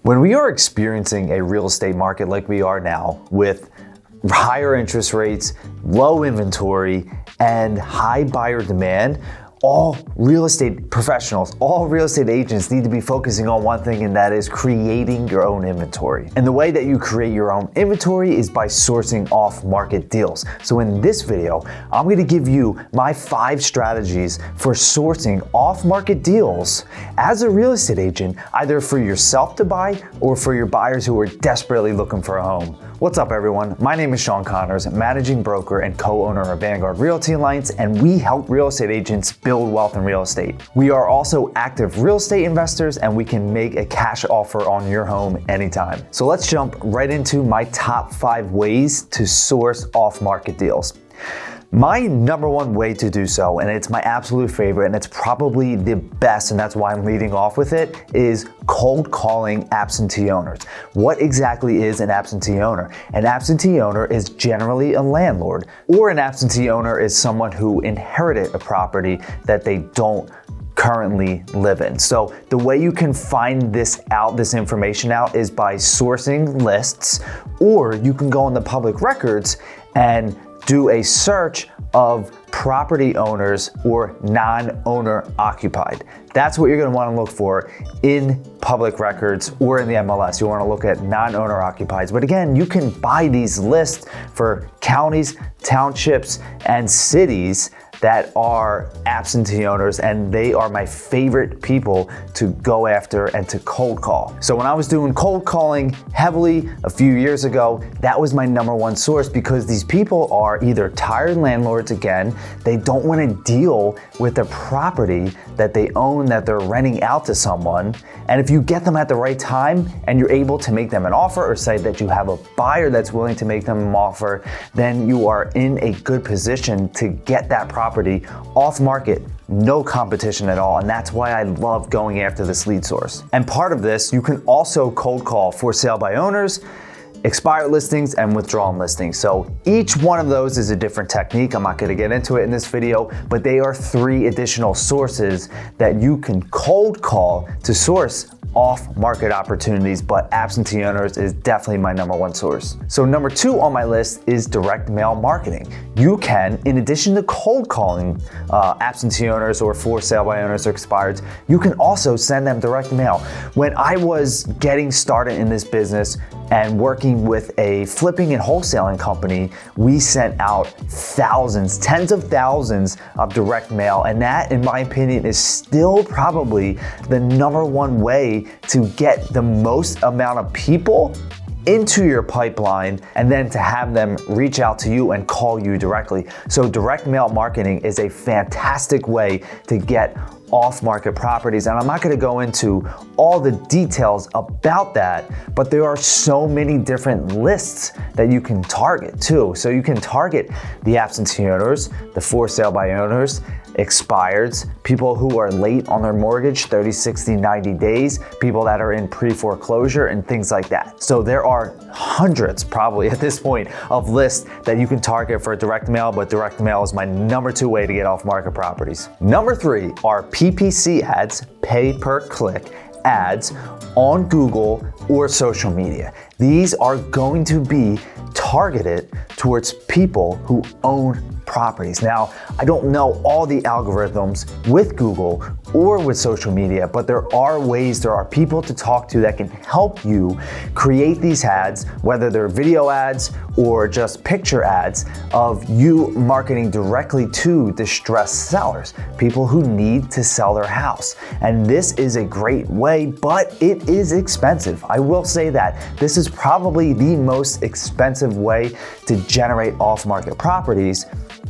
When we are experiencing a real estate market like we are now, with higher interest rates, low inventory, and high buyer demand, all real estate professionals, all real estate agents need to be focusing on one thing, and that is creating your own inventory. And the way that you create your own inventory is by sourcing off-market deals. So in this video, I'm going to give you my 5 strategies for sourcing off-market deals as a real estate agent, either for yourself to buy or for your buyers who are desperately looking for a home. What's up, everyone? My name is Shawn Connors, managing broker and co-owner of Vanguard Realty Alliance, and we help real estate agents build wealth in real estate. We are also active real estate investors, and we can make a cash offer on your home anytime. So let's jump right into my top 5 ways to source off-market deals. My number 1 way to do so, and it's my absolute favorite, and it's probably the best, and that's why I'm leading off with it, is cold calling absentee owners. What exactly is an absentee owner? An absentee owner is generally a landlord, or an absentee owner is someone who inherited a property that they don't currently live in. So the way you can find this information out is by sourcing lists, or you can go on the public records and do a search of property owners or non-owner occupied. That's what you're going to want to look for in public records or in the MLS. You want to look at non-owner occupieds. But again, you can buy these lists for counties, townships, and cities that are absentee owners, and they are my favorite people to go after and to cold call. So when I was doing cold calling heavily a few years ago, that was my number 1 source, because these people are either tired landlords, again, they don't want to deal with the property that they own that they're renting out to someone. And if you get them at the right time and you're able to make them an offer, or say that you have a buyer that's willing to make them an offer, then you are in a good position to get that property off market, no competition at all. And that's why I love going after this lead source. And part of this, you can also cold call for sale by owners, expired listings, and withdrawn listings. So each one of those is a different technique. I'm not going to get into it in this video, but they are 3 additional sources that you can cold call to source off-market opportunities, but absentee owners is definitely my number 1 source. So number 2 on my list is direct mail marketing. You can, in addition to cold calling absentee owners or for sale by owners or expireds, you can also send them direct mail. When I was getting started in this business and working with a flipping and wholesaling company, we sent out thousands, tens of thousands of direct mail, and that, in my opinion, is still probably the number 1 way to get the most amount of people into your pipeline, and then to have them reach out to you and call you directly. So direct mail marketing is a fantastic way to get off-market properties, and I'm not going to go into all the details about that, but there are so many different lists that you can target too. So you can target the absentee owners, the for sale by owners, expireds, people who are late on their mortgage, 30, 60, 90 days, people that are in pre-foreclosure, and things like that. So there are hundreds, probably at this point, of lists that you can target for direct mail, but direct mail is my number 2 way to get off-market properties. Number 3 are PPC ads, pay per click ads, on Google or social media. These are going to be targeted towards people who own properties. Now, I don't know all the algorithms with Google or with social media, but there are ways, there are people to talk to that can help you create these ads, whether they're video ads or just picture ads of you marketing directly to distressed sellers, people who need to sell their house. And this is a great way, but it is expensive. I will say that this is probably the most expensive way to generate off-market properties.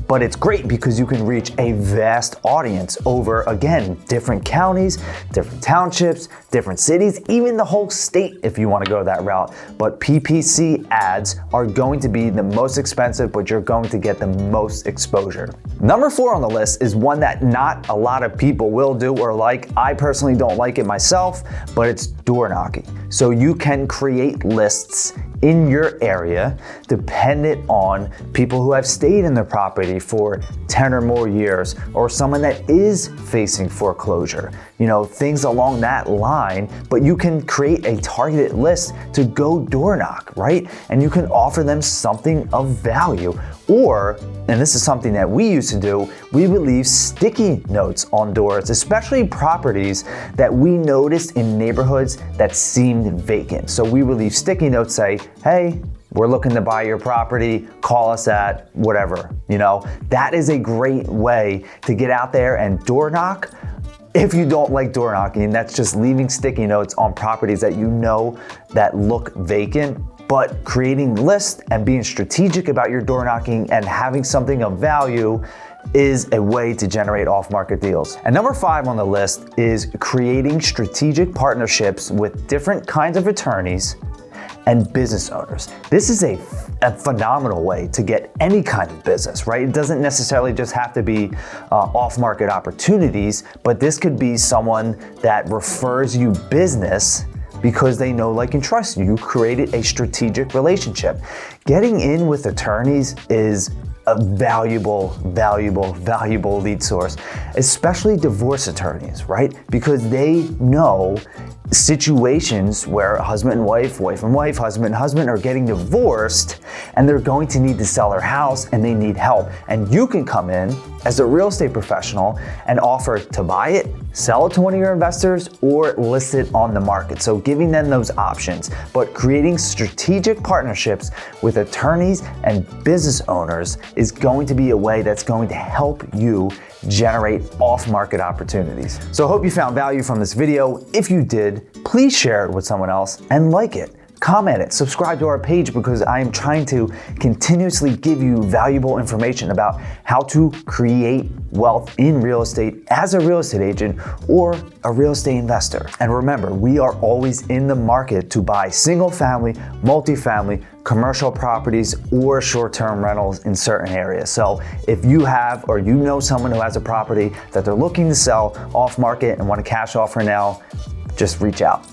But it's great because you can reach a vast audience over, again, different counties, different townships, different cities, even the whole state if you want to go that route. But PPC ads are going to be the most expensive, but you're going to get the most exposure. Number 4 on the list is one that not a lot of people will do or like. I personally don't like it myself, but it's door knocking. So you can create lists in your area dependent on people who have stayed in the property property for 10 or more years, or someone that is facing foreclosure, things along that line, but you can create a targeted list to go door knock, right? And you can offer them something of value. Or, and this is something that we used to do, we would leave sticky notes on doors, especially properties that we noticed in neighborhoods that seemed vacant. So we would leave sticky notes, say, hey, we're looking to buy your property, call us at whatever, That is a great way to get out there and door knock. If you don't like door knocking, that's just leaving sticky notes on properties that that look vacant. But creating lists and being strategic about your door knocking and having something of value is a way to generate off-market deals. And number 5 on the list is creating strategic partnerships with different kinds of attorneys and business owners. This is a phenomenal way to get any kind of business, right? It doesn't necessarily just have to be off-market opportunities, but this could be someone that refers you business because they know, like, and trust you. You created a strategic relationship. Getting in with attorneys is a valuable lead source, especially divorce attorneys, right? Because they know situations where husband and wife, wife and wife, husband and husband are getting divorced and they're going to need to sell their house and they need help. And you can come in as a real estate professional and offer to buy it, sell it to one of your investors, or list it on the market. So giving them those options, but creating strategic partnerships with attorneys and business owners is going to be a way that's going to help you generate off-market opportunities. So I hope you found value from this video. If you did, please share it with someone else and like it. Comment it, subscribe to our page, because I am trying to continuously give you valuable information about how to create wealth in real estate as a real estate agent or a real estate investor. And remember, we are always in the market to buy single family, multifamily, commercial properties, or short-term rentals in certain areas. So if you have, or someone who has a property that they're looking to sell off market and want a cash offer now, just reach out.